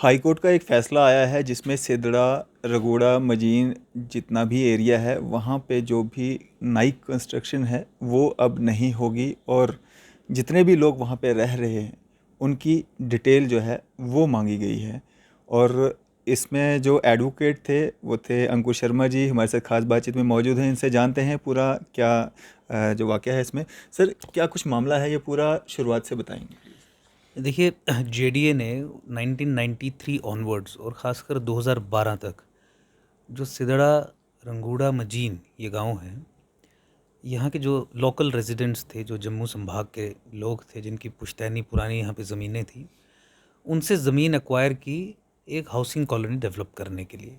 High court का एक फ़ैसला आया है जिसमें सिदड़ा, रगोड़ा, मजीन जितना भी एरिया है वहाँ पे जो भी नई कंस्ट्रक्शन है वो अब नहीं होगी और जितने भी लोग वहाँ पे रह रहे हैं उनकी डिटेल जो है वो मांगी गई है। और इसमें जो एडवोकेट थे वो थे अंकुर शर्मा जी, हमारे साथ खास बातचीत में मौजूद हैं। इनसे जानते हैं पूरा क्या जो वाक़या है इसमें। सर, क्या कुछ मामला है ये पूरा, शुरुआत से बताएंगे? देखिए, जेडीए ने 1993 ऑनवर्ड्स और ख़ासकर 2012 तक जो सिदड़ा, रंगूड़ा, मजीन ये गांव हैं, यहाँ के जो लोकल रेजिडेंट्स थे, जो जम्मू संभाग के लोग थे, जिनकी पुश्तैनी पुरानी यहाँ पे ज़मीनें थी, उनसे ज़मीन एक्वायर की एक हाउसिंग कॉलोनी डेवलप करने के लिए।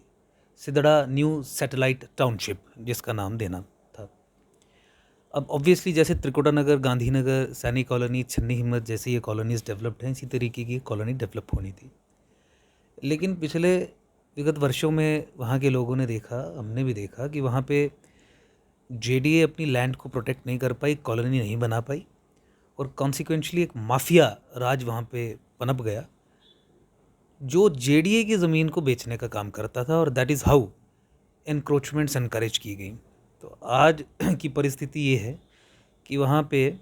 सिदड़ा न्यू सैटेलाइट टाउनशिप जिसका नाम देना था। अब ऑब्वियसली जैसे त्रिकुटा नगर, गांधीनगर, सैनी कॉलोनी, छन्नी हिम्मत जैसी ये कॉलोनीज़ डेवलप्ड हैं, इसी तरीके की कॉलोनी डेवलप होनी थी। लेकिन पिछले विगत वर्षों में वहाँ के लोगों ने देखा, हमने भी देखा कि वहाँ पे जेडीए अपनी लैंड को प्रोटेक्ट नहीं कर पाई, कॉलोनी नहीं बना पाई और कॉन्सिक्वेंशली एक माफिया राज वहाँ पे पनप गया जो जेडीए की ज़मीन को बेचने का काम करता था, और that is how encroachments encourage की गई। तो आज की परिस्थिति ये है कि वहाँ पे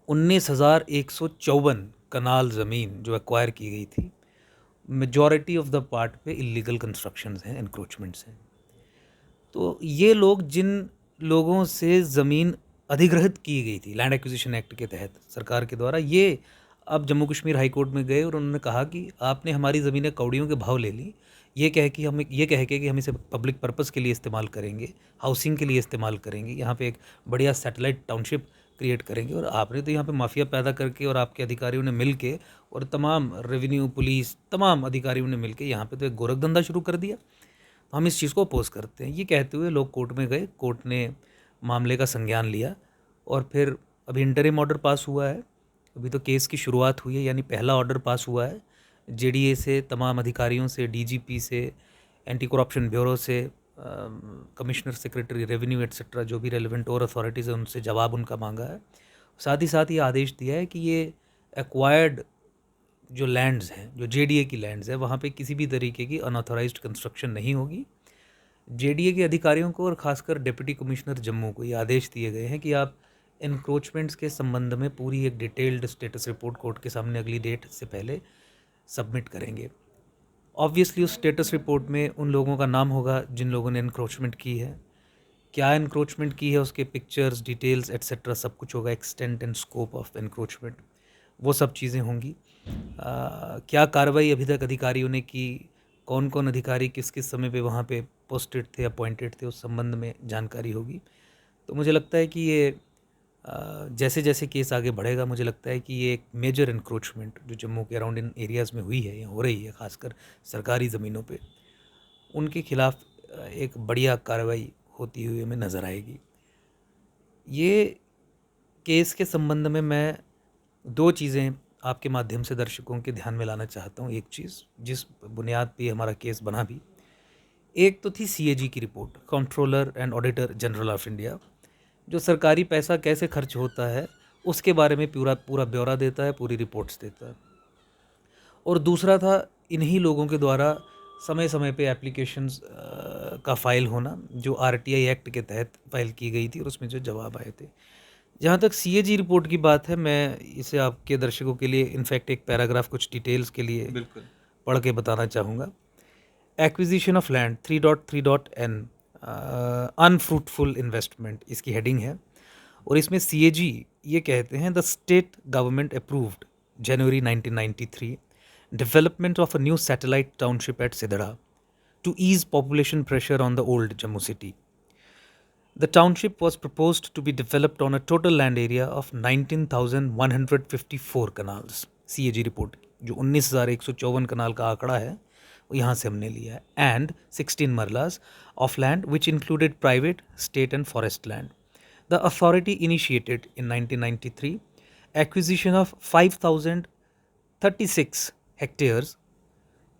19,154 कनाल ज़मीन जो एक्वायर की गई थी, मेजॉरिटी ऑफ द पार्ट पे इलीगल कंस्ट्रक्शंस हैं, एनक्रोचमेंट्स हैं। तो ये लोग, जिन लोगों से ज़मीन अधिग्रहित की गई थी लैंड एक्विजिशन एक्ट के तहत सरकार के द्वारा, ये अब जम्मू कश्मीर हाई कोर्ट में गए और उन्होंने कहा कि आपने हमारी ज़मीनें कौड़ियों के भाव ले ली, ये कह के कि हम इसे पब्लिक पर्पस के लिए इस्तेमाल करेंगे, हाउसिंग के लिए इस्तेमाल करेंगे, यहाँ पे एक बढ़िया सैटेलाइट टाउनशिप क्रिएट करेंगे, और आपने तो यहाँ पे माफिया पैदा करके और आपके अधिकारियों ने मिल के और तमाम रेवेन्यू, पुलिस, तमाम अधिकारियों ने मिल के यहाँ पे तो एक गोरखधंधा शुरू कर दिया। तो हम इस चीज़ को अपोज करते हैं। ये कहते हुए लोग कोर्ट में गए, कोर्ट ने मामले का संज्ञान लिया और फिर अभी इंटरिम ऑर्डर पास हुआ है। अभी तो केस की शुरुआत हुई है, यानी पहला ऑर्डर पास हुआ है जेडीए से, तमाम अधिकारियों से, डीजीपी से, एंटी करप्शन ब्यूरो से, कमिश्नर, सेक्रेटरी रेवेन्यू एट्सेट्रा, जो भी रेलिवेंट और अथॉरिटीज़ हैं उनसे जवाब उनका मांगा है। साथ ही ये आदेश दिया है कि ये एक्वायर्ड जो लैंड्स हैं, जो जेडीए की लैंड्स हैं, वहाँ पे किसी भी तरीके की अनऑथराइज्ड कंस्ट्रक्शन नहीं होगी। जेडीए के अधिकारियों को और ख़ासकर डिप्टी कमिश्नर जम्मू को ये आदेश दिए गए हैं कि आप एनक्रोचमेंट्स के संबंध में पूरी एक डिटेल्ड स्टेटस रिपोर्ट कोर्ट के सामने अगली डेट से पहले सबमिट करेंगे। ऑब्वियसली उस स्टेटस रिपोर्ट में उन लोगों का नाम होगा जिन लोगों ने एनक्रोचमेंट की है, क्या एनक्रोचमेंट की है, उसके पिक्चर्स, डिटेल्स एट्सेट्रा सब कुछ होगा, extent and scope of encroachment, वो सब चीज़ें होंगी। क्या कार्रवाई अभी तक अधिकारियों ने की, कौन कौन अधिकारी किस किस समय पे वहाँ पे पोस्टेड थे, अपॉइंटेड थे, उस संबंध में जानकारी होगी। तो मुझे लगता है कि ये जैसे जैसे केस आगे बढ़ेगा, मुझे लगता है कि ये एक मेजर इंक्रोचमेंट जो जम्मू के अराउंड इन एरियाज़ में हुई है या हो रही है, खासकर सरकारी ज़मीनों पे, उनके खिलाफ एक बढ़िया कार्रवाई होती हुई हमें नज़र आएगी। ये केस के संबंध में मैं दो चीज़ें आपके माध्यम से दर्शकों के ध्यान में लाना चाहता हूँ। एक चीज़ जिस बुनियाद पे हमारा केस बना भी, एक तो थी सीएजी की report, controller and auditor general of India, जो सरकारी पैसा कैसे खर्च होता है उसके बारे में पूरा पूरा ब्यौरा देता है, पूरी रिपोर्ट्स देता है। और दूसरा था इन्हीं लोगों के द्वारा समय समय पे एप्लीकेशंस का फ़ाइल होना, जो आरटीआई एक्ट के तहत फ़ाइल की गई थी और उसमें जो जवाब आए थे। जहाँ तक सीएजी रिपोर्ट की बात है, मैं इसे आपके दर्शकों के लिए इनफैक्ट एक पैराग्राफ कुछ डिटेल्स के लिए बिल्कुल। पढ़ के बताना चाहूँगा। Acquisition of land 3.3.n, unfruitful investment इसकी हेडिंग है, और इसमें सीएजी ये कहते हैं, the state government approved January 1993 development of a new satellite township at Sidra to ease population pressure on the old Jammu city. The township was proposed to be developed on a total land area of 19,154 canals. CAG report जो 19,154 कनाल का आंकड़ा है वो यहाँ से हमने लिया है, and 16 marlas of land which included private, state and forest land. The authority initiated in 1993 acquisition of 5,036 hectares,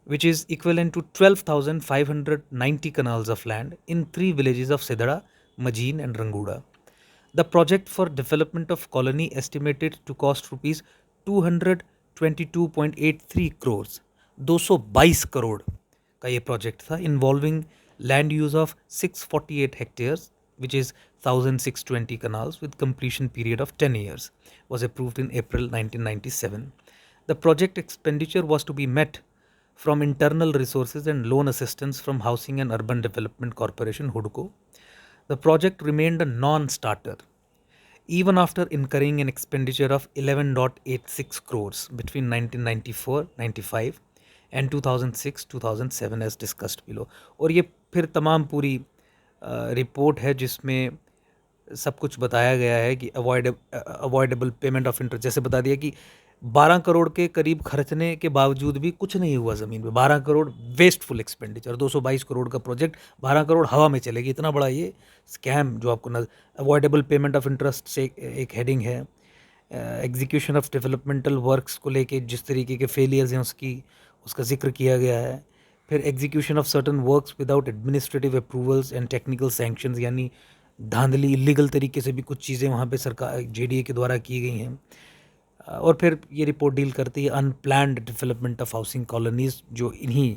which is equivalent to 12,590 canals of land in three villages of Sidara, Majeen and Ranguda. The project for development of colony estimated to cost rupees 222.83 crores 222 crore का ये project था, involving land use of 648 hectares which is 1620 canals with completion period of 10 years, was approved in April 1997. The project expenditure was to be met from internal resources and loan assistance from Housing and Urban Development Corporation HUDCO. The project remained a non-starter even after incurring an expenditure of 11.86 crores between 1994-95 and 2006-2007 as discussed below. और ये फिर तमाम पूरी report है जिसमें सब कुछ बताया गया है कि अवॉइडेबल पेमेंट ऑफ इंटरेस्ट, जैसे बता दिया कि 12 करोड़ के करीब खर्चने के बावजूद भी कुछ नहीं हुआ ज़मीन पे। 12 करोड़ वेस्टफुल एक्सपेंडिचर, 222 करोड़ का प्रोजेक्ट 12 करोड़ हवा में चलेगी, इतना बड़ा ये स्कैम जो आपको अवॉइडेबल पेमेंट ऑफ इंटरेस्ट से एक हेडिंग है। एग्जीक्यूशन ऑफ डेवलपमेंटल वर्क्स को लेके जिस तरीके के फेलियर्स हैं उसका जिक्र किया गया है। फिर execution of certain works without administrative approvals and technical sanctions, यानी धांधली इलीगल तरीके से भी कुछ चीज़ें वहाँ पे सरकार जेडीए के द्वारा की गई हैं। और फिर ये रिपोर्ट डील करती है unplanned development of housing colonies, जो इन्हीं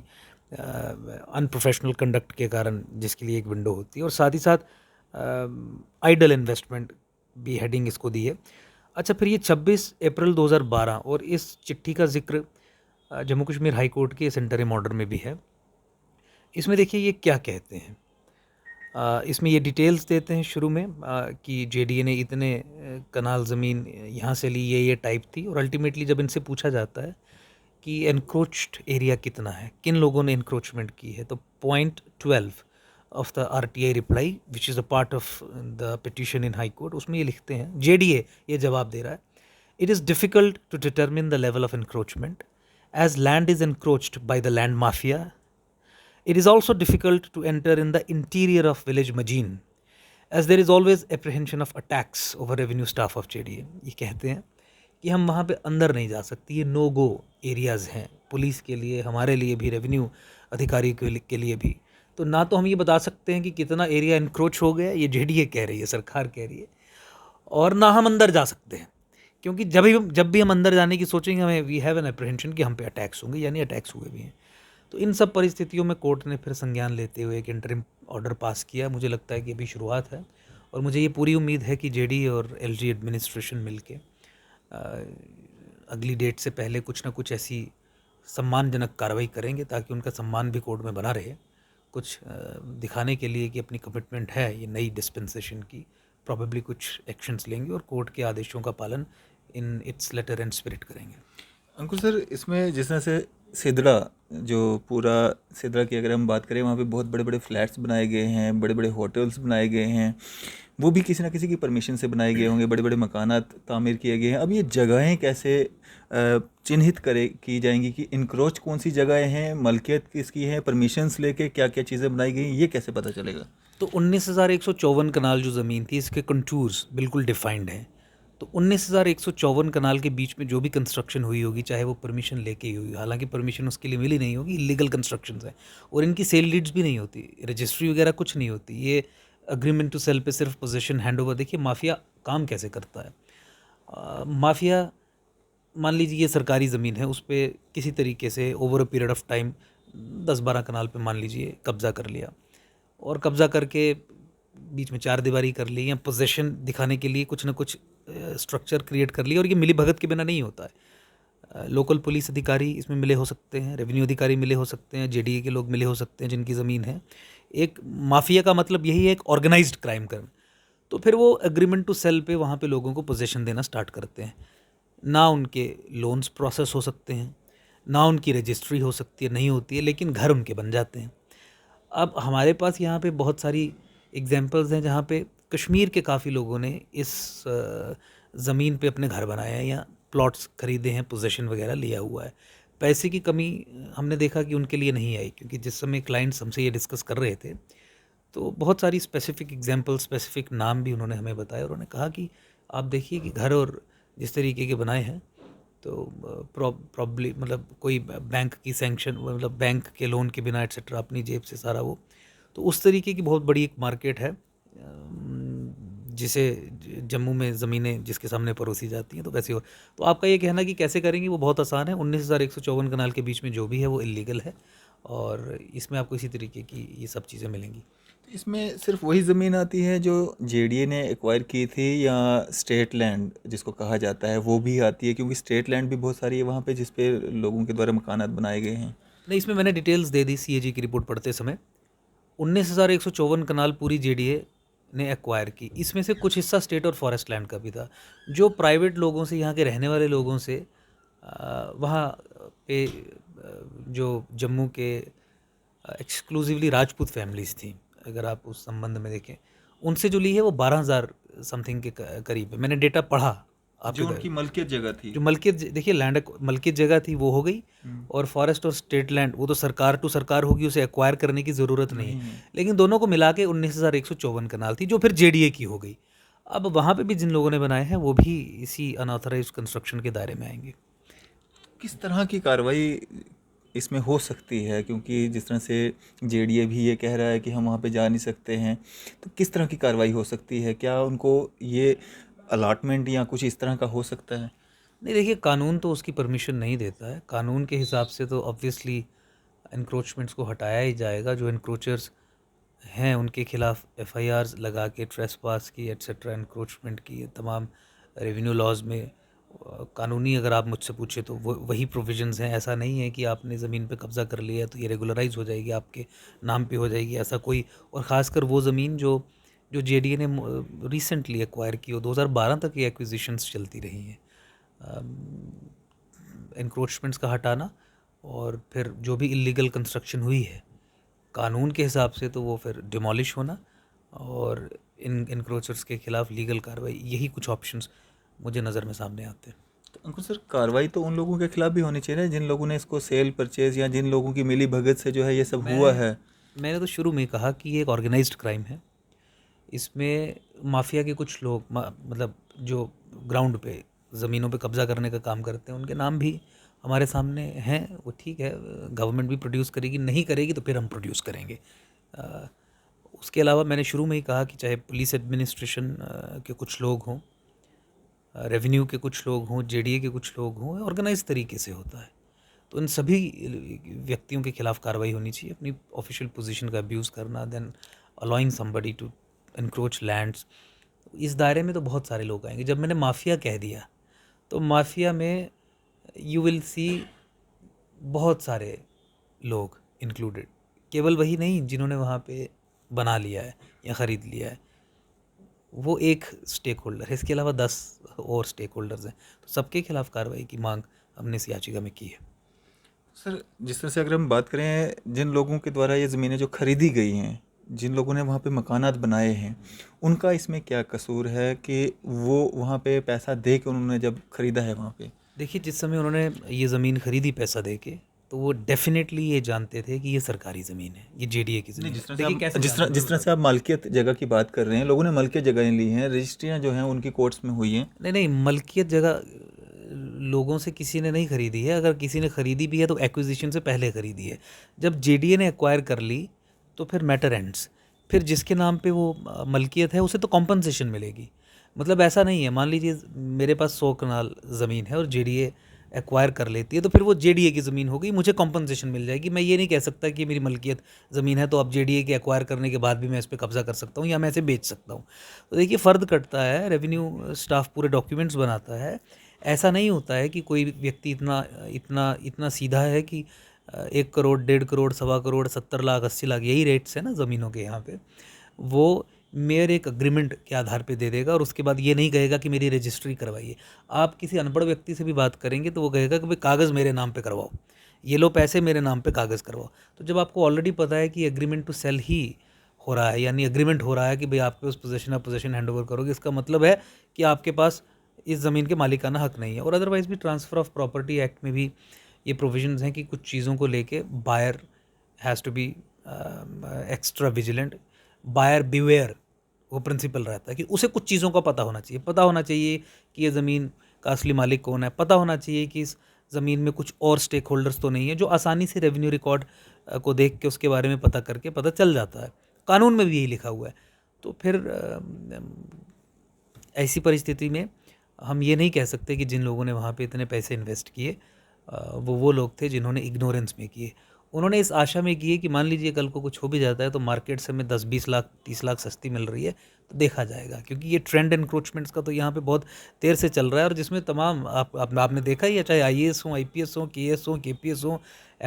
अनप्रोफेशनल कंडक्ट के कारण जिसके लिए एक विंडो होती है, और साथ ही साथ आइडल इन्वेस्टमेंट भी हेडिंग इसको दी है। अच्छा, फिर ये 26 अप्रैल 2012 और इस चिट्ठी का जिक्र जम्मू कश्मीर हाई कोर्ट के सेंटरिम ऑर्डर में भी है। इसमें देखिए ये क्या कहते हैं, इसमें ये डिटेल्स देते हैं शुरू में कि जेडीए ने इतने कनाल ज़मीन यहाँ से ली, ये टाइप थी, और अल्टीमेटली जब इनसे पूछा जाता है कि एनक्रोच्ड एरिया कितना है, किन लोगों ने एनक्रोचमेंट की है, तो point 12 of the RTI reply which is a part of the petition in high court, उसमें ये लिखते हैं, जेडीए ये जवाब दे रहा है, it is difficult to determine the level of encroachment as land is encroached by the land mafia. It is also difficult to enter in the interior of village Majin, as there is always apprehension of attacks over revenue staff of JDA. ये कहते हैं कि हम वहाँ पे अंदर नहीं जा सकते, ये नो गो एरियाज़ हैं पुलिस के लिए, हमारे लिए भी, रेवेन्यू अधिकारी के लिए भी। तो ना तो हम ये बता सकते हैं कि कितना एरिया इंक्रोच हो गया, ये जेडीए कह रही है, सरकार कह रही है, और ना हम अंदर जा सकते हैं, क्योंकि जब भी हम अंदर जाने की सोचेंगे हमें वी हैव एन अप्रहेंशन कि हम पे अटैक्स होंगे, यानी अटैक्स हुए भी हैं। तो इन सब परिस्थितियों में कोर्ट ने फिर संज्ञान लेते हुए एक इंटरिम ऑर्डर पास किया। मुझे लगता है कि अभी शुरुआत है, और मुझे ये पूरी उम्मीद है कि जेडी और एलजी एडमिनिस्ट्रेशन मिलके अगली डेट से पहले कुछ ना कुछ ऐसी सम्मानजनक कार्रवाई करेंगे ताकि उनका सम्मान भी कोर्ट में बना रहे, कुछ दिखाने के लिए कि अपनी कमिटमेंट है ये नई डिस्पेंसेशन की। प्रॉबेबली कुछ एक्शंस लेंगे और कोर्ट के आदेशों का पालन in its letter and spirit करेंगे। अंकुर सर, इसमें जिस तरह से सिदड़ा, जो पूरा सिदड़ा की अगर हम बात करें, वहाँ पे बहुत बड़े बड़े फ्लैट्स बनाए गए हैं, बड़े बड़े होटल्स बनाए गए हैं, वो भी किसी ना किसी की परमिशन से बनाए गए होंगे, बड़े बड़े मकानात तामीर किए गए हैं। अब ये जगहें कैसे चिन्हित की जाएंगी कि इनक्रोच कौन सी जगहें हैं, मलकियत किसकी है, परमिशंस लेके क्या क्या चीज़ें बनाई गई, ये कैसे पता चलेगा? तो 19,154 कनाल जो ज़मीन थी, इसके कंटूर्स बिल्कुल डिफाइंड हैं। तो 19,154 कनाल के बीच में जो भी कंस्ट्रक्शन हुई होगी, चाहे वो परमिशन लेके ही हुई, हालांकि परमिशन उसके लिए मिली नहीं होगी, इलीगल कंस्ट्रक्शंस है, और इनकी सेल डीड्स भी नहीं होती, रजिस्ट्री वगैरह कुछ नहीं होती, ये अग्रीमेंट टू सेल पे सिर्फ पोजीशन हैंड ओवर। देखिए माफिया काम कैसे करता है। माफिया, मान लीजिए ये सरकारी ज़मीन है, उस पर किसी तरीके से over a period of time 10-12 कनाल पे मान लीजिए कब्ज़ा कर लिया, और कब्ज़ा करके बीच में चार दीवारी कर ली, या पोजेशन दिखाने के लिए कुछ ना कुछ स्ट्रक्चर क्रिएट कर लिया, और ये मिली भगत के बिना नहीं होता है। लोकल पुलिस अधिकारी इसमें मिले हो सकते हैं, रेवेन्यू अधिकारी मिले हो सकते हैं, जेडीए के लोग मिले हो सकते हैं जिनकी ज़मीन है। एक माफिया का मतलब यही है, एक ऑर्गेनाइज्ड क्राइम करना। तो फिर वो एग्रीमेंट टू सेल पे वहाँ पे लोगों को पोजेशन देना स्टार्ट करते हैं। ना उनके लोन्स प्रोसेस हो सकते हैं, ना उनकी रजिस्ट्री हो सकती है, नहीं होती है, लेकिन घर उनके बन जाते हैं। अब हमारे पास यहाँ पे बहुत सारी एग्जांपल्स हैं जहाँ पे कश्मीर के काफ़ी लोगों ने इस ज़मीन पे अपने घर बनाए हैं या प्लॉट्स खरीदे हैं, पोजीशन वगैरह लिया हुआ है। पैसे की कमी हमने देखा कि उनके लिए नहीं आई, क्योंकि जिस समय क्लाइंट्स हमसे ये डिस्कस कर रहे थे तो बहुत सारी स्पेसिफिक एग्जांपल, स्पेसिफिक नाम भी उन्होंने हमें बताया, और उन्होंने कहा कि आप देखिए कि घर और जिस तरीके के बनाए हैं, तो प्रॉब्ली मतलब कोई बैंक की सैंक्शन, मतलब बैंक के लोन के बिना एट्सेट्रा, अपनी जेब से सारा वो, तो उस तरीके की बहुत बड़ी एक मार्केट है जिसे जम्मू में ज़मीनें जिसके सामने परोसी जाती हैं, तो वैसे हो। तो आपका ये कहना कि कैसे करेंगे वो बहुत आसान है। 19,154 कनाल के बीच में जो भी है वो इलीगल है और इसमें आपको इसी तरीके की ये सब चीज़ें मिलेंगी। तो इसमें सिर्फ वही ज़मीन आती है जो जेडीए ने एक्वायर की थी, या स्टेट लैंड जिसको कहा जाता है वो भी आती है? क्योंकि स्टेट लैंड भी बहुत सारी है वहाँ पे जिस पे लोगों के द्वारा मकानात बनाए गए हैं। नहीं, इसमें मैंने डिटेल्स दे दी सीएजी की रिपोर्ट पढ़ते समय। 19,154 कनाल पूरी जेडीए ने एक्वायर की। इसमें से कुछ हिस्सा स्टेट और फॉरेस्ट लैंड का भी था, जो प्राइवेट लोगों से, यहाँ के रहने वाले लोगों से वहाँ पे जो जम्मू के एक्सक्लूसिवली राजपूत फैमिलीज़ थी, अगर आप उस संबंध में देखें, उनसे जो ली है वो 12,000 समथिंग के करीब है। मैंने डेटा पढ़ा जो आपके उनकी मलकियत जगह थी। जो मलकियत देखिए, लैंड मलकियत जगह थी वो हो गई, और फॉरेस्ट और स्टेट लैंड वो तो सरकार टू सरकार होगी, उसे एक्वायर करने की ज़रूरत नहीं है। लेकिन दोनों को मिला के 19,154 कनाल थी, जो फिर जेडीए की हो गई। अब वहाँ पे भी जिन लोगों ने बनाए हैं वो भी इसी अनऑथराइज्ड कंस्ट्रक्शन के दायरे में आएंगे। किस तरह की कार्रवाई इसमें हो सकती है? क्योंकि जिस तरह से जेडीए भी ये कह रहा है कि हम वहाँ पे जा नहीं सकते हैं, तो किस तरह की कार्रवाई हो सकती है? क्या उनको ये अलॉटमेंट या कुछ इस तरह का हो सकता है? नहीं, देखिए, कानून तो उसकी परमिशन नहीं देता है। कानून के हिसाब से तो ऑब्वियसली इंक्रोचमेंट्स को हटाया ही जाएगा। जो इंक्रोचर्स हैं उनके खिलाफ एफआईआर्स लगा के ट्रेसपास की एट्सेट्रा, इंक्रोचमेंट की, ये तमाम रेवेन्यू लॉज में कानूनी, अगर आप मुझसे पूछे तो वो वही प्रोविजंस हैं। ऐसा नहीं है कि आपने ज़मीन पे कब्ज़ा कर लिया तो ये रेगुलराइज हो जाएगी, आपके नाम पे हो जाएगी, ऐसा कोई। और ख़ासकर वो ज़मीन जो जो जेडीए ने रिसेंटली एक्वायर की हो, 2012 तक ये एक्विजिशंस चलती रही हैं। इंक्रोचमेंट्स का हटाना और फिर जो भी इलीगल कंस्ट्रक्शन हुई है कानून के हिसाब से, तो वो फिर डिमोलिश होना, और इन इंक्रोचर्स के खिलाफ लीगल कार्रवाई, यही कुछ ऑप्शंस मुझे नज़र में सामने आते हैं। तो अंकुर सर, कार्रवाई तो उन लोगों के खिलाफ भी होनी चाहिए ना जिन लोगों ने इसको सेल परचेज, या जिन लोगों की मिली भगत से जो है ये सब हुआ है। मैंने तो शुरू में कहा कि ये एक ऑर्गेनाइज्ड क्राइम है। इसमें माफिया के कुछ लोग मतलब जो ग्राउंड पे ज़मीनों पे कब्ज़ा करने का काम करते हैं, उनके नाम भी हमारे सामने हैं। वो ठीक है, गवर्नमेंट भी प्रोड्यूस करेगी, नहीं करेगी तो फिर हम प्रोड्यूस करेंगे। अ, उसके अलावा मैंने शुरू में ही कहा कि चाहे पुलिस एडमिनिस्ट्रेशन के कुछ लोग हों, रेवेन्यू के कुछ लोग हों, जेडीए के कुछ लोग हों, ऑर्गेनाइज तरीके से होता है। तो इन सभी व्यक्तियों के खिलाफ कार्रवाई होनी चाहिए। अपनी ऑफिशियल पोजीशन का अब्यूज़ करना, then allowing somebody to encroach lands, इस दायरे में तो बहुत सारे लोग आएंगे। जब मैंने माफिया कह दिया तो माफिया में यू विल सी बहुत सारे लोग इंक्लूडेड, केवल वही नहीं जिन्होंने वहाँ पे बना लिया है या ख़रीद लिया है, वो एक स्टेक होल्डर है। इसके अलावा 10 और स्टेक होल्डर्स हैं। तो सबके खिलाफ कार्रवाई की मांग हमने इस याचिका में की है। सर, जिस तरह से अगर हम बात करें जिन लोगों के द्वारा ये ज़मीनें जो खरीदी गई हैं, जिन लोगों ने वहाँ पे मकानात बनाए हैं, उनका इसमें क्या कसूर है कि वो वहाँ पे पैसा दे के उन्होंने जब खरीदा है वहाँ पे? देखिए, जिस समय उन्होंने ये ज़मीन खरीदी पैसा दे के, तो वो डेफिनेटली ये जानते थे कि ये सरकारी ज़मीन है, ये जेडीए की ज़मीन है। देखिए कैसे जिस तरह से आप मालकियत जगह की बात कर रहे हैं, लोगों ने मालकियत जगहें ली हैं, रजिस्ट्रियाँ जो हैं उनकी कोर्ट्स में हुई हैं। नहीं नहीं, मलकियत जगह लोगों से किसी ने नहीं खरीदी है। अगर किसी ने खरीदी भी है तो एक्विजिशन से पहले खरीदी है। जब जेडीए ने एक्वायर कर ली तो फिर मैटर एंड्स। फिर जिसके नाम पे वो मलकियत है उसे तो कॉम्पनसेशन मिलेगी। मतलब ऐसा नहीं है, मान लीजिए मेरे पास 100 कनाल ज़मीन है और जेडीए एक्वायर कर लेती है, तो फिर वो जेडीए की ज़मीन हो गई, मुझे कॉम्पनसेशन मिल जाएगी। मैं ये नहीं कह सकता कि मेरी मलकियत ज़मीन है तो अब जेडीए के एक्वायर करने के बाद भी मैं इस पर कब्ज़ा कर सकता हूँ या मैं इसे बेच सकता हूँ। तो देखिए, फ़र्द कटता है, रेवेन्यू स्टाफ पूरे डॉक्यूमेंट्स बनाता है। ऐसा नहीं होता है कि कोई व्यक्ति इतना इतना इतना सीधा है कि 1 करोड़, 1.5 करोड़, 1.25 करोड़, 70 लाख, 80 लाख, यही रेट्स है ना ज़मीनों के यहाँ पे, वो मेयर एक अग्रीमेंट के आधार पे दे देगा और उसके बाद ये नहीं कहेगा कि मेरी रजिस्ट्री करवाइए। आप किसी अनपढ़ व्यक्ति से भी बात करेंगे तो वो कहेगा कि भाई कागज़ मेरे नाम पे करवाओ, ये लो पैसे मेरे नाम पे कागज़ करवाओ। तो जब आपको ऑलरेडी पता है कि एग्रीमेंट टू सेल ही हो रहा है, यानी एग्रीमेंट हो रहा है कि भाई आपके उस पोजीशन आप पोजीशन हैंड ओवर करोगे, इसका मतलब है कि आपके पास इस ज़मीन के मालिकाना हक नहीं है। और अदरवाइज़ भी ट्रांसफ़र ऑफ प्रॉपर्टी एक्ट में भी ये प्रोविजंस हैं कि कुछ चीज़ों को लेके buyer has to be extra vigilant. Buyer beware वो प्रिंसिपल रहता है कि उसे कुछ चीज़ों का पता होना चाहिए। पता होना चाहिए कि ये ज़मीन का असली मालिक कौन है, पता होना चाहिए कि इस ज़मीन में कुछ और स्टेक होल्डर्स तो नहीं है, जो आसानी से रेवेन्यू रिकॉर्ड को देख के उसके बारे में पता करके पता चल जाता है। कानून में भी यही लिखा हुआ है। तो फिर ऐसी परिस्थिति में हम ये नहीं कह सकते कि जिन लोगों ने वहाँ पे इतने पैसे इन्वेस्ट किए वो लोग थे जिन्होंने इग्नोरेंस में किए। उन्होंने इस आशा में किए कि मान लीजिए कल को कुछ हो भी जाता है तो मार्केट से हमें 10-20 लाख 30 लाख सस्ती मिल रही है तो देखा जाएगा, क्योंकि ये ट्रेंड एनक्रोचमेंट्स का तो यहाँ पे बहुत देर से चल रहा है और जिसमें तमाम आपने देखा ही है, चाहे IAS हों, IPS हों, KS हों, KPS हों,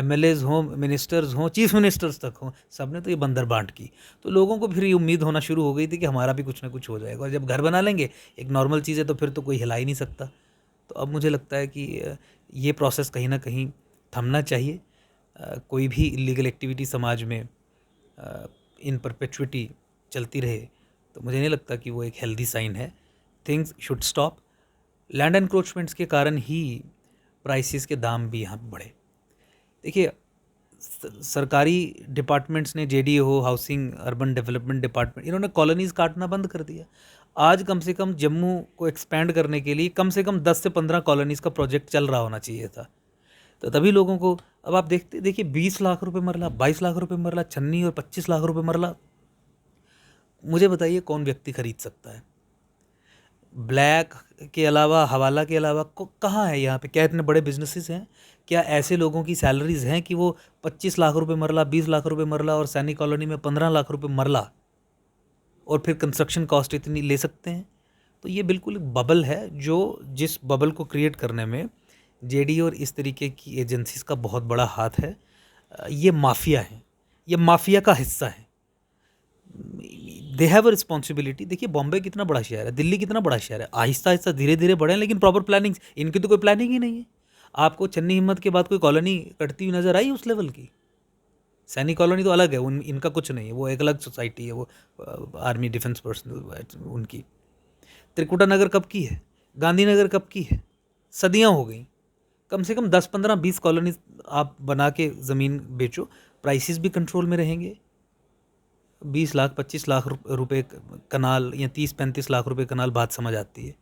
MLAs हों, मिनिस्टर्स हों, चीफ मिनिस्टर्स तक हों, सबने तो ये बंदर बांट की। तो लोगों को फिर ये उम्मीद होना शुरू हो गई थी कि हमारा भी कुछ ना कुछ हो जाएगा और जब घर बना लेंगे एक नॉर्मल चीज़ है तो फिर तो कोई हिला ही नहीं सकता। तो अब मुझे लगता है कि ये प्रोसेस कहीं ना कहीं थमना चाहिए। कोई भी इलीगल एक्टिविटी समाज में इन परपेचुइटी चलती रहे तो मुझे नहीं लगता कि वो एक हेल्दी साइन है। Things should stop. Land encroachments के कारण ही प्राइसेस के दाम भी यहाँ पे बढ़े। देखिए, सरकारी डिपार्टमेंट्स ने, JDA हो, हाउसिंग अर्बन डेवलपमेंट डिपार्टमेंट, इन्होंने कॉलोनीज़ काटना बंद कर दिया। आज कम से कम जम्मू को एक्सपैंड करने के लिए कम से कम 10 से 15 कॉलोनीज़ का प्रोजेक्ट चल रहा होना चाहिए था। तो तभी लोगों को, अब आप देखिए 20 लाख रुपए मरला, 22 लाख रुपए मरला छन्नी और 25 लाख रुपए मरला। मुझे बताइए कौन व्यक्ति खरीद सकता है? ब्लैक के अलावा, हवाला के अलावा कहाँ है यहाँ पे? क्या इतने बड़े बिजनेसेस हैं? क्या ऐसे लोगों की सैलरीज हैं कि वो 25 लाख रुपए मरला, 20 लाख रुपए मरला और सैनिक कॉलोनी में 15 लाख रुपए मरला और फिर कंस्ट्रक्शन कॉस्ट इतनी ले सकते हैं? तो ये बिल्कुल एक बबल है, जो जिस बबल को क्रिएट करने में JDA और इस तरीके की एजेंसीज का बहुत बड़ा हाथ है। ये माफिया है, ये माफिया का हिस्सा है। They have a responsibility. देखिए बॉम्बे कितना बड़ा शहर है, दिल्ली कितना बड़ा शहर है, आहिस्ता आहिस्ता धीरे धीरे बढ़े, लेकिन प्रॉपर प्लानिंग, इनकी तो कोई प्लानिंग ही नहीं है। आपको चन्नी हिम्मत के बाद कोई कॉलोनी कटती हुई नजर आई उस लेवल की? सैनिक कॉलोनी तो अलग है, इनका कुछ नहीं है, वो एक अलग सोसाइटी है, वो आर्मी डिफेंस पर्सनल उनकी। त्रिकुटा नगर कब की है? गांधीनगर कब की है? सदियाँ हो गई। कम से कम 10, 15, 20 कॉलोनी आप बना के ज़मीन बेचो, प्राइसेस भी कंट्रोल में रहेंगे। 20 लाख 25 लाख रुपए कनाल या 30-35 लाख रुपए कनाल, बात समझ आती है।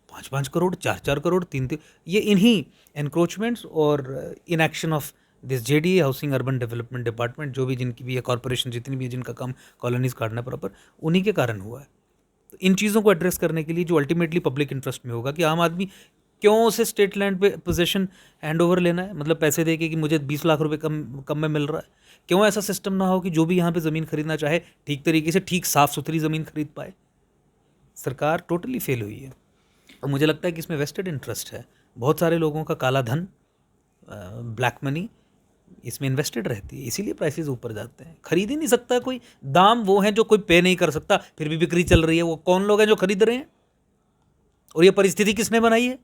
5-5 करोड़, 4-4 करोड़, 3-3, ये इन्हीं एनक्रोचमेंट्स और inaction of this JDA, housing urban development department, जो भी जिनकी भी है, कॉर्पोरेशन जितनी भी है जिनका काम कॉलोनीज काटना प्रॉपर, उन्हीं के कारण हुआ है। तो इन चीज़ों को एड्रेस करने के लिए जो अल्टीमेटली पब्लिक इंटरेस्ट में होगा कि आम आदमी क्यों उसे स्टेट लैंड पे पोजीशन हैंड ओवर लेना है, मतलब पैसे दे के कि मुझे 20 लाख रुपए कम में मिल रहा है। क्यों ऐसा सिस्टम ना हो कि जो भी यहाँ पे ज़मीन खरीदना चाहे ठीक तरीके से, ठीक साफ़ सुथरी ज़मीन खरीद पाए? सरकार टोटली फेल हुई है और मुझे लगता है कि इसमें वेस्टेड इंटरेस्ट है। बहुत सारे लोगों का काला धन, ब्लैक मनी इसमें इन्वेस्टेड रहती है, इसीलिए प्राइसेस ऊपर जाते हैं। खरीद ही नहीं सकता कोई। दाम वो हैं जो कोई पे नहीं कर सकता, फिर भी बिक्री चल रही है। वो कौन लोग हैं जो खरीद रहे हैं और ये परिस्थिति किसने बनाई है?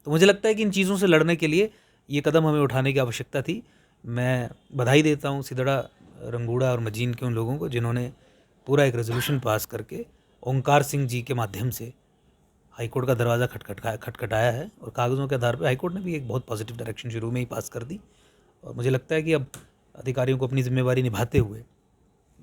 तो मुझे लगता है कि इन चीज़ों से लड़ने के लिए ये कदम हमें उठाने की आवश्यकता थी। मैं बधाई देता हूँ सिदड़ा, रंगूड़ा और मजीन के उन लोगों को जिन्होंने पूरा एक रेजोल्यूशन पास करके ओंकार सिंह जी के माध्यम से हाईकोर्ट का दरवाज़ा खटखटाया है और कागज़ों के आधार पर हाईकोर्ट ने भी एक बहुत पॉजिटिव डायरेक्शन शुरू में ही पास कर दी। और मुझे लगता है कि अब अधिकारियों को अपनी जिम्मेवारी निभाते हुए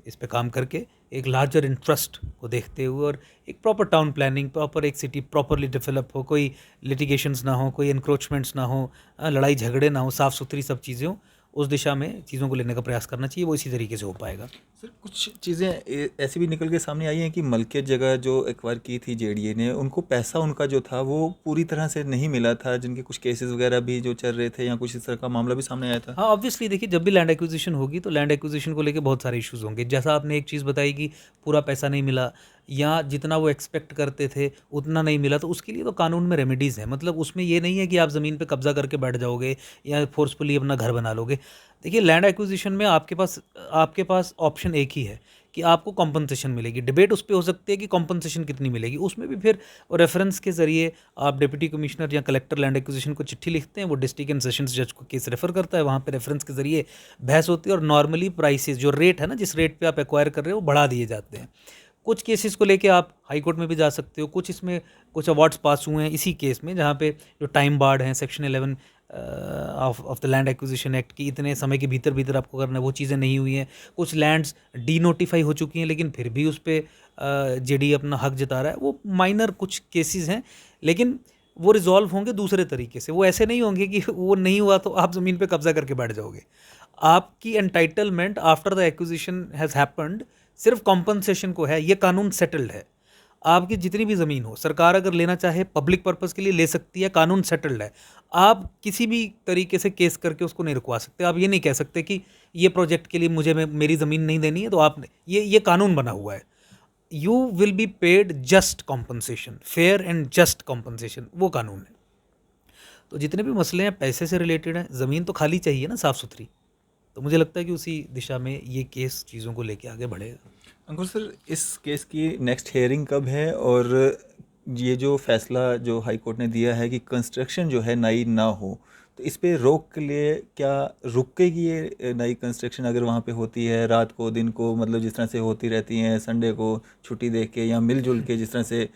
इस पे काम करके एक लार्जर इंटरेस्ट को देखते हुए और एक प्रॉपर टाउन प्लानिंग, प्रॉपर एक सिटी प्रॉपरली डेवलप हो, कोई लिटिगेशंस ना हो, कोई एनक्रोचमेंट्स ना हो, लड़ाई झगड़े ना हो, साफ़ सुथरी सब चीज़ें हो, उस दिशा में चीज़ों को लेने का प्रयास करना चाहिए। वो इसी तरीके से हो पाएगा। सर कुछ चीज़ें ऐसी भी निकल के सामने आई हैं कि मलकियत जगह जो एक्वायर की थी JDA ने, उनको पैसा उनका जो था वो पूरी तरह से नहीं मिला था, जिनके कुछ केसेस वगैरह भी जो चल रहे थे या कुछ इस तरह का मामला भी सामने आया था। हाँ, ऑब्वियसली देखिए, जब भी लैंड एक्विजिशन होगी तो लैंड एक्विजिशन को लेके बहुत सारे इश्यूज होंगे। जैसा आपने एक चीज़ बताई कि पूरा पैसा नहीं मिला या जितना वो एक्सपेक्ट करते थे उतना नहीं मिला, तो उसके लिए तो कानून में रेमेडीज़ हैं। मतलब उसमें ये नहीं है कि आप ज़मीन पे कब्जा करके बैठ जाओगे या फोर्सफुली अपना घर बना लोगे। देखिए, लैंड एक्विजिशन में आपके पास ऑप्शन एक ही है कि आपको कॉम्पनसेशन मिलेगी। डिबेट उस पर हो सकती है कि कॉम्पनसेशन कितनी मिलेगी। उसमें भी फिर रेफरेंस के ज़रिए आप डिप्टी कमिश्नर या कलेक्टर लैंड एक्विजिशन को चिट्ठी लिखते हैं, वो डिस्ट्रिक्ट एंड सेशंस जज को केस रेफर करता है, वहाँ पे रेफरेंस के ज़रिए बहस होती है और नॉर्मली प्राइसेस, जो रेट है ना, जिस रेट पे आप एक्वायर कर रहे हो, वो बढ़ा दिए जाते हैं। कुछ केसेस को लेके आप हाई कोर्ट में भी जा सकते हो। कुछ इसमें कुछ अवार्ड्स पास हुए हैं इसी केस में, जहाँ पे जो टाइम बार्ड हैं, section 11 of the land acquisition act की, इतने समय के भीतर आपको करना है, वो चीज़ें नहीं हुई हैं। कुछ लैंड्स डी नोटिफाई हो चुकी हैं लेकिन फिर भी उस पर JDA अपना हक जता रहा है। वो माइनर कुछ केसेस हैं, लेकिन वो रिजॉल्व होंगे दूसरे तरीके से। वो ऐसे नहीं होंगे कि वो नहीं हुआ तो आप ज़मीन पे कब्जा करके बैठ जाओगे। आपकी entitlement after the acquisition has happened सिर्फ कॉम्पनसेशन को है, ये कानून सेटल्ड है। आपकी जितनी भी ज़मीन हो, सरकार अगर लेना चाहे पब्लिक पर्पज़ के लिए ले सकती है, कानून सेटल्ड है। आप किसी भी तरीके से केस करके उसको नहीं रुकवा सकते। आप ये नहीं कह सकते कि ये प्रोजेक्ट के लिए मुझे मेरी ज़मीन नहीं देनी है, तो आप ये कानून बना हुआ है। You will be paid just compensation, fair and just compensation, वो कानून है। तो जितने भी मसले हैं पैसे से रिलेटेड हैं, ज़मीन तो खाली चाहिए ना साफ़ सुथरी। तो मुझे लगता है कि उसी दिशा में ये केस चीज़ों को लेके आगे बढ़ेगा। अंकुर सर, इस केस की नेक्स्ट हियरिंग कब है, और ये जो फैसला जो हाई कोर्ट ने दिया है कि कंस्ट्रक्शन जो है नई ना हो, तो इस पे रोक के लिए क्या रुकेगी ये नई कंस्ट्रक्शन अगर वहाँ पे होती है रात को दिन को, मतलब जिस तरह से होती रहती हैं संडे को छुट्टी दे के या मिलजुल के जिस तरह से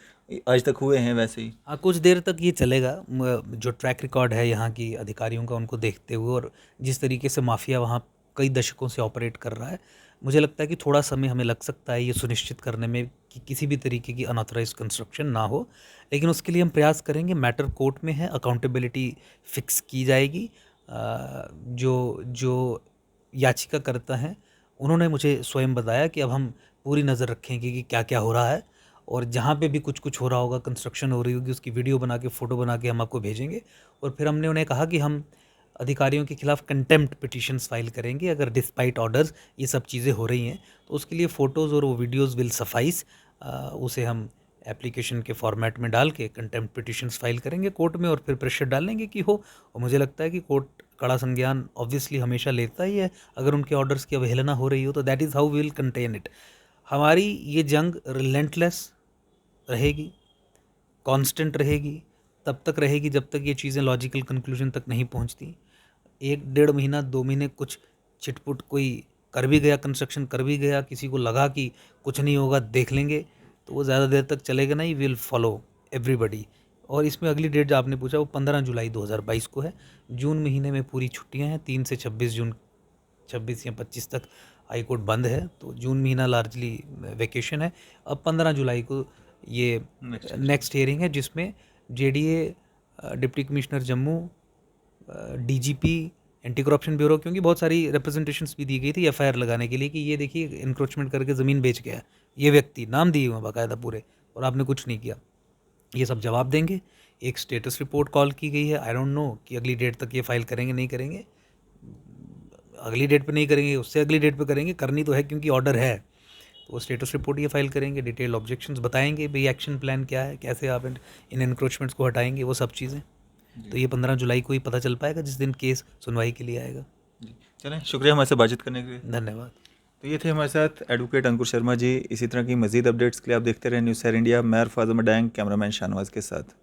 आज तक हुए हैं वैसे ही? हाँ, कुछ देर तक ये चलेगा। जो ट्रैक रिकॉर्ड है यहाँ की अधिकारियों का, उनको देखते हुए और जिस तरीके से माफिया वहाँ कई दशकों से ऑपरेट कर रहा है, मुझे लगता है कि थोड़ा समय हमें लग सकता है ये सुनिश्चित करने में कि किसी भी तरीके की अनऑथराइज कंस्ट्रक्शन ना हो। लेकिन उसके लिए हम प्रयास करेंगे। मैटर कोर्ट में है, अकाउंटेबिलिटी फिक्स की जाएगी। जो जो याचिकाकर्ता हैं उन्होंने मुझे स्वयं बताया कि अब हम पूरी नज़र रखेंगे कि क्या क्या हो रहा है, और जहाँ पे भी कुछ कुछ हो रहा होगा, कंस्ट्रक्शन हो रही होगी, उसकी वीडियो बना के, फ़ोटो बना के हम आपको भेजेंगे। और फिर हमने उन्हें कहा कि हम अधिकारियों के खिलाफ कंटेम्प्ट पिटिशंस फाइल करेंगे अगर डिस्पाइट ऑर्डर्स ये सब चीज़ें हो रही हैं। तो उसके लिए फ़ोटोज़ और वो वीडियोज़ विल सफाइस। उसे हम एप्लीकेशन के फॉर्मेट में डाल के कंटेम्प्ट पिटिशंस फाइल करेंगे कोर्ट में, और फिर प्रेशर डालेंगे कि हो। और मुझे लगता है कि कोर्ट कड़ा संज्ञान ऑब्वियसली हमेशा लेता ही है अगर उनके ऑर्डर्स की अवहेलना हो रही हो। तो that is how we will contain it. हमारी ये जंग रिलेंटलेस रहेगी, कांस्टेंट रहेगी, तब तक रहेगी जब तक ये चीज़ें लॉजिकल कंक्लूजन तक नहीं पहुंचती। 1 डेढ़ महीना 2 महीने कुछ छिटपुट कोई कर भी गया, कंस्ट्रक्शन कर भी गया, किसी को लगा कि कुछ नहीं होगा देख लेंगे, तो वो ज़्यादा देर तक चलेगा नहीं। Will follow everybody. और इसमें अगली डेट जो आपने पूछा वो 15 जुलाई 2022 को है। जून महीने में पूरी छुट्टियां हैं, 3 से 26 जून, 26 या 25 तक हाई कोर्ट बंद है। तो जून महीना लार्जली वेकेशन है। अब 15 जुलाई को ये नेक्स्ट हियरिंग है, जिसमें JDA, deputy commissioner Jammu, DGP, anti corruption bureau, क्योंकि बहुत सारी रिप्रेजेंटेशंस भी दी गई थी एफआईआर लगाने के लिए कि ये देखिए इंक्रोचमेंट करके ज़मीन बेच गया है ये व्यक्ति, नाम दिए हुए बाकायदा पूरे, और आपने कुछ नहीं किया। ये सब जवाब देंगे। एक स्टेटस रिपोर्ट कॉल की गई है। आई डोंट नो कि अगली डेट तक ये फाइल करेंगे नहीं करेंगे। अगली डेट पे नहीं करेंगे, उससे अगली डेट पे करेंगे, करनी तो है क्योंकि ऑर्डर है। तो वो स्टेटस रिपोर्ट ये फाइल करेंगे, डिटेल ऑब्जेक्शंस बताएंगे, भाई एक्शन प्लान क्या है, कैसे आप इन एनक्रोचमेंट्स को हटाएंगे, वो सब चीज़ें। तो ये 15 जुलाई को ही पता चल पाएगा, जिस दिन केस सुनवाई के लिए आएगा। चलें, शुक्रिया हमारे से बातचीत करने के लिए। धन्यवाद। तो ये थे हमारे साथ एडवोकेट अंकुर शर्मा जी। इसी तरह की मजीद अपडेट्स के लिए आप देखते रहें न्यूज़ शहर इंडिया। मैं अरफाज अहमद डैंग, कैमरामैन शाहनवाज के साथ।